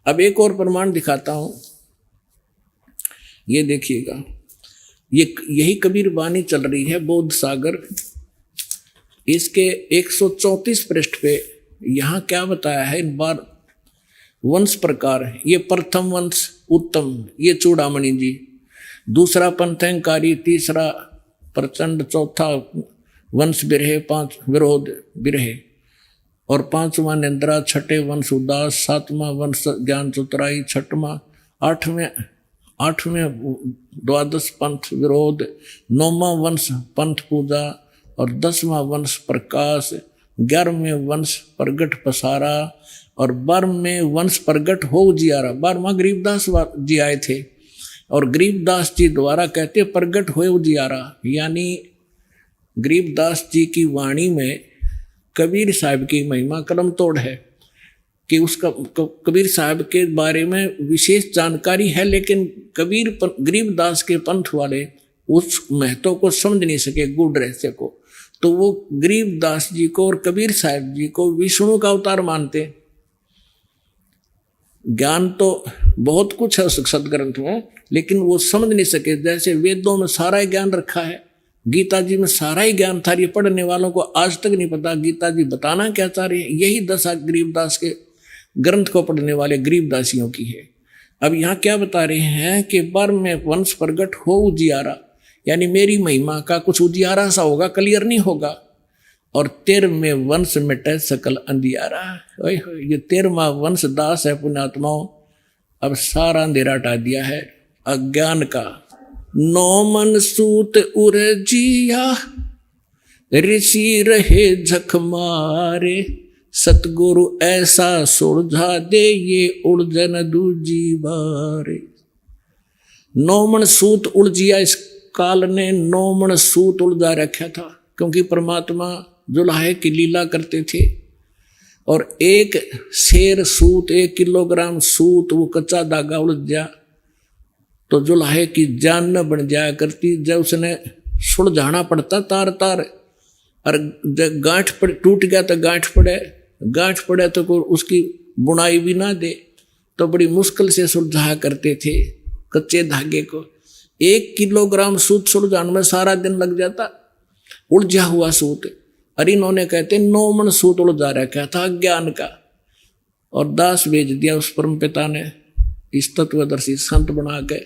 अब एक और प्रमाण दिखाता हूं, ये देखिएगा, यही कबीर वाणी चल रही है बौद्ध सागर, इसके 134 पृष्ठ पे यहाँ क्या बताया है इन बार वंश प्रकार। ये प्रथम वंश उत्तम, ये चूड़ामणि जी, दूसरा पंथंकारी, तीसरा प्रचंड, चौथा वंश बिरहे, पांच विरोध बिरहे, और पांचवा निंद्रा, छठे वंश उदास, सातवां वंश ज्ञान चतुराई, छठवां आठवें द्वादश पंथ विरोध, नौवां वंश पंथ पूजा, और 10वां वंश प्रकाश, 11वें वंश प्रगट पसारा, और 12वें वंश प्रगट हो उजियारा। 12वां गरीबदास जी आए थे, और गरीबदास जी द्वारा कहते प्रगट हो उजियारा, यानी गरीबदास जी की वाणी में कबीर साहब की महिमा कलम तोड़ है कि उसका कबीर साहब के बारे में विशेष जानकारी है, लेकिन गरीबदास के पंथ वाले उस महत्व को समझ नहीं सके, गूढ़ रहस्य को। तो वो गरीबदास जी को और कबीर साहब जी को विष्णु का अवतार मानते। ज्ञान तो बहुत कुछ है उस सदग्रंथ में, लेकिन वो समझ नहीं सके। जैसे वेदों में सारा ज्ञान रखा है, गीता जी में सारा ही ज्ञान था, ये पढ़ने वालों को आज तक नहीं पता गीता जी बताना क्या चाह रही है। यही दशा गरीबदास के ग्रंथ को पढ़ने वाले गरीबदासियों की है। अब यहाँ क्या बता रहे हैं कि 12वें वंश प्रगट हो उजियारा, यानी मेरी महिमा का कुछ उजियारा सा होगा, क्लियर नहीं होगा। और 13वें वंश मिटे सकल अंधियारा। ये 13वां वंश दास है पुण्यात्माओं, अब सारा अंधेरा हटा दिया है अज्ञान का। नौ मन सूत उर्जिया, ऋषि रहे झक मारे, सतगुरु ऐसा सुलझा दे ये उलझन दूजी बारे। 9 मन सूत उलझिया, इस काल ने 9 मन सूत उलझा रखा था, क्योंकि परमात्मा जुलाहे की लीला करते थे। और एक शेर सूत, 1 किलोग्राम सूत, वो कच्चा धागा उलझ गया तो जुलाहे की जान न बन जाया करती। जब उसने सुलझाना पड़ता तार तार, और जब गांठ टूट गया तो गांठ पड़े तो कोई उसकी बुनाई भी ना दे, तो बड़ी मुश्किल से सुलझाया करते थे कच्चे धागे को। 1 किलोग्राम सूत सुलझाने में सारा दिन लग जाता, उलझा हुआ सूत। और इन्होंने कहते 9 मन सूत उलझा रखा था ज्ञान का, और दास भेज दिया उस परम पिता ने, इस तत्वदर्शी संत बना के।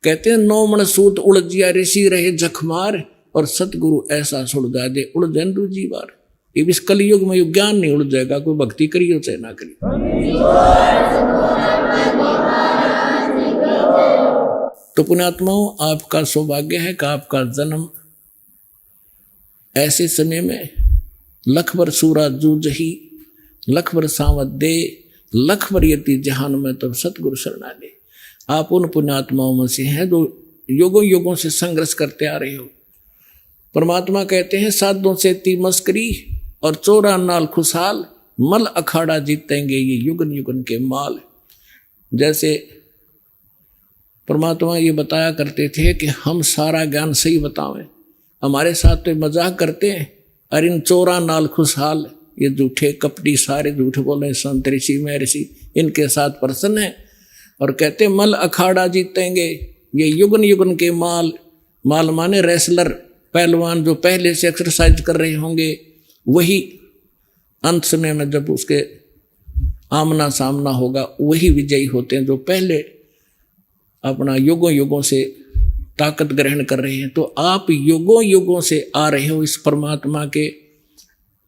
कहते हैं 9 मन सूत उलझिया, ऋषि रहे जखमार, और सतगुरु ऐसा सुलझा दे उलझन दूजी बार। ये इस कलयुग में ज्ञान नहीं उलझेगा, कोई भक्ति करियो चाहे ना करियो। तो पुण्यात्माओं, आपका सौभाग्य है कि आपका जन्म ऐसे समय में लखबर सूरा जूझ ही, लखबर सावत दे, लखबर यति जहान में तब सतगुरु शरणा दे। आप उन पुण्यात्माओं में से हैं जो युगों युगों से संघर्ष करते आ रहे हो। परमात्मा कहते हैं साधों से ती मस्करी, और 14 नाल खुशहाल, मल अखाड़ा जीतेंगे ये युगन युगन के माल। जैसे परमात्मा ये बताया करते थे कि हम सारा ज्ञान सही बतावें, हमारे साथ तो मजाक करते हैं, और इन 14 नाल खुशहाल, ये झूठे कपटी सारे झूठ बोले संत ऋषि महर्षि इनके साथ प्रसन्न है। और कहते मल अखाड़ा जीतेंगे ये युगन युगन के माल। माल माने रेसलर, पहलवान जो पहले से एक्सरसाइज कर रहे होंगे, वही अंत समय में जब उसके आमना सामना होगा वही विजयी होते हैं, जो पहले अपना युगों युगों से ताकत ग्रहण कर रहे हैं। तो आप युगों युगों से आ रहे हो इस परमात्मा के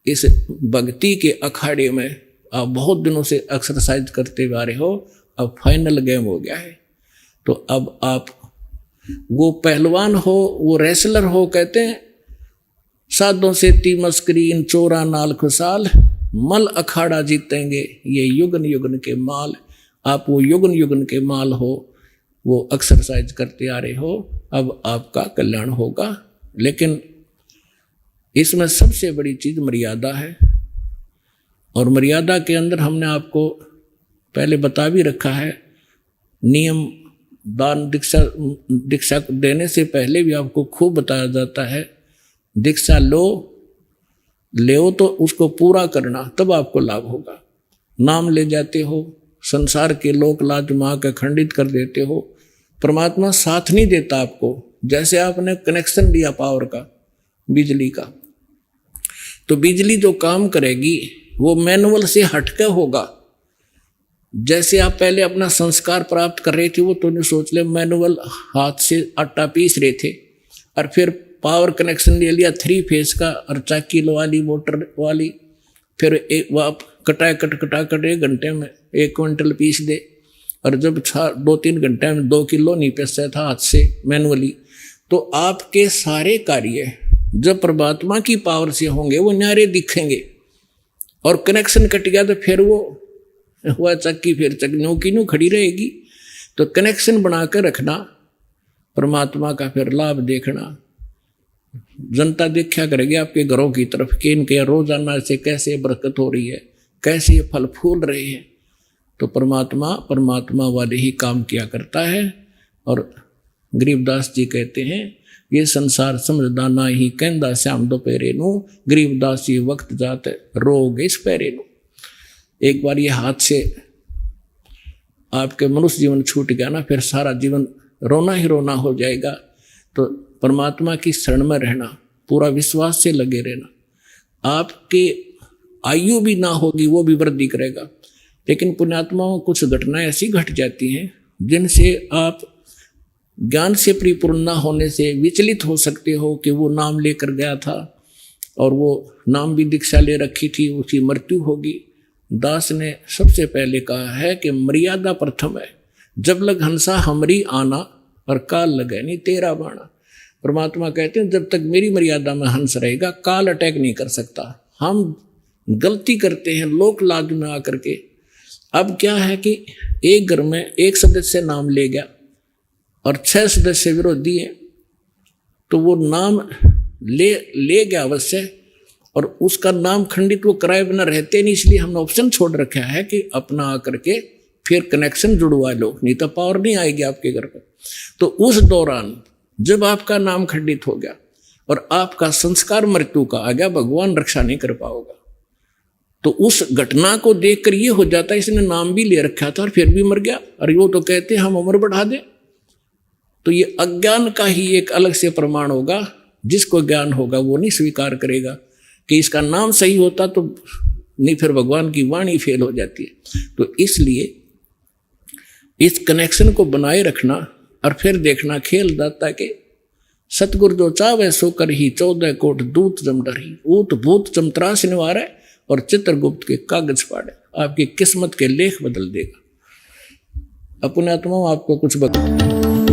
इस भक्ति के अखाड़े में, आप बहुत दिनों से एक्सरसाइज करते हुए आ रहे हो, अब फाइनल गेम हो गया है। तो अब आप वो पहलवान हो, वो रेसलर हो। कहते हैं साधों से ती मस्करी, इन 14 नाल खुशहाल, मल अखाड़ा जीतेंगे ये युगन युगन के माल। आप वो युगन युगन के माल हो, वो एक्सरसाइज करते आ रहे हो, अब आपका कल्याण होगा। लेकिन इसमें सबसे बड़ी चीज मर्यादा है, और मर्यादा के अंदर हमने आपको पहले बता भी रखा है। नियम दान दीक्षा देने से पहले भी आपको खूब बताया जाता है, दीक्षा ले तो उसको पूरा करना, तब आपको लाभ होगा। नाम ले जाते हो, संसार के लोक लाज माँ के खंडित कर देते हो। परमात्मा साथ नहीं देता आपको। जैसे आपने कनेक्शन दिया पावर का, बिजली का, तो बिजली जो काम करेगी वो मैनुअल से हटकर होगा। जैसे आप पहले अपना संस्कार प्राप्त कर रहे थे, वो तो नहीं सोच ले मैनुअल हाथ से आटा पीस रहे थे, और फिर पावर कनेक्शन ले लिया 3 फेज का और 4 किलो वाली मोटर वाली, फिर वो आप कटा कट 1 घंटे में 1 क्विंटल पीस दे। और जब 2-3 घंटे में 2 किलो नहीं पीसता था हाथ से मैनुअली, तो आपके सारे कार्य जब परमात्मा की पावर से होंगे वो न्यारे दिखेंगे। और कनेक्शन कट गया तो फिर वो हुआ चक्की, फिर चक्की की न्यू खड़ी रहेगी। तो कनेक्शन बनाकर रखना, परमात्मा का फिर लाभ देखना। जनता देखा करेगी आपके घरों की तरफ कि इनके रोजाना से कैसे बरकत हो रही है, कैसे फल फूल रहे हैं। तो परमात्मा वाले ही काम किया करता है। और गरीबदास जी कहते हैं, ये संसार समझदा ना ही कहंदा श्याम दोपहरे नू, गरीबदास जी वक्त जात रोग इस पैरे नू। एक बार ये हाथ से आपके मनुष्य जीवन छूट गया ना, फिर सारा जीवन रोना ही रोना हो जाएगा। तो परमात्मा की शरण में रहना, पूरा विश्वास से लगे रहना। आपके आयु भी ना होगी, वो भी वृद्धि करेगा। लेकिन पुण्यात्माओं कुछ घटनाएं ऐसी घट जाती हैं जिनसे आप ज्ञान से परिपूर्ण ना होने से विचलित हो सकते हो कि वो नाम लेकर गया था और वो नाम भी दीक्षा ले रखी थी, उसकी मृत्यु होगी। दास ने सबसे पहले कहा है कि मर्यादा प्रथम है। जब लग हंसा हमरी आना और काल लगे नहीं तेरा बाणा। परमात्मा कहते हैं जब तक मेरी मर्यादा में हंस रहेगा, काल अटैक नहीं कर सकता। हम गलती करते हैं लोक लाज में आकर के। अब क्या है कि एक घर में एक सदस्य नाम ले गया और 6 सदस्य विरोधी हैं, तो वो नाम ले गया अवश्य, और उसका नाम खंडित वो कराए बिना रहते नहीं। इसलिए हमने ऑप्शन छोड़ रखा है कि अपना आकर के फिर कनेक्शन जुड़वा लो, नहीं तो पावर नहीं आएगी आपके घर पर। तो उस दौरान जब आपका नाम खंडित हो गया और आपका संस्कार मृत्यु का आ गया, भगवान रक्षा नहीं कर पाओगा। तो उस घटना को देखकर ये हो जाता है इसने नाम भी ले रखा था और फिर भी मर गया, और वो तो कहते हैं हम उम्र बढ़ा दें। तो ये अज्ञान का ही एक अलग से प्रमाण होगा। जिसको ज्ञान होगा वो नहीं स्वीकार करेगा कि इसका नाम सही होता तो नहीं, फिर भगवान की वाणी फेल हो जाती है। तो इसलिए इस कनेक्शन को बनाए रखना और फिर देखना खेल दाता के सतगुरु जो चावे सो कर ही 14 कोट दूत जम डरी। ऊत भूत चमत्रास निवारे और चित्रगुप्त के कागज फाड़े। आपकी किस्मत के लेख बदल देगा। अपने आत्मा आपको कुछ बता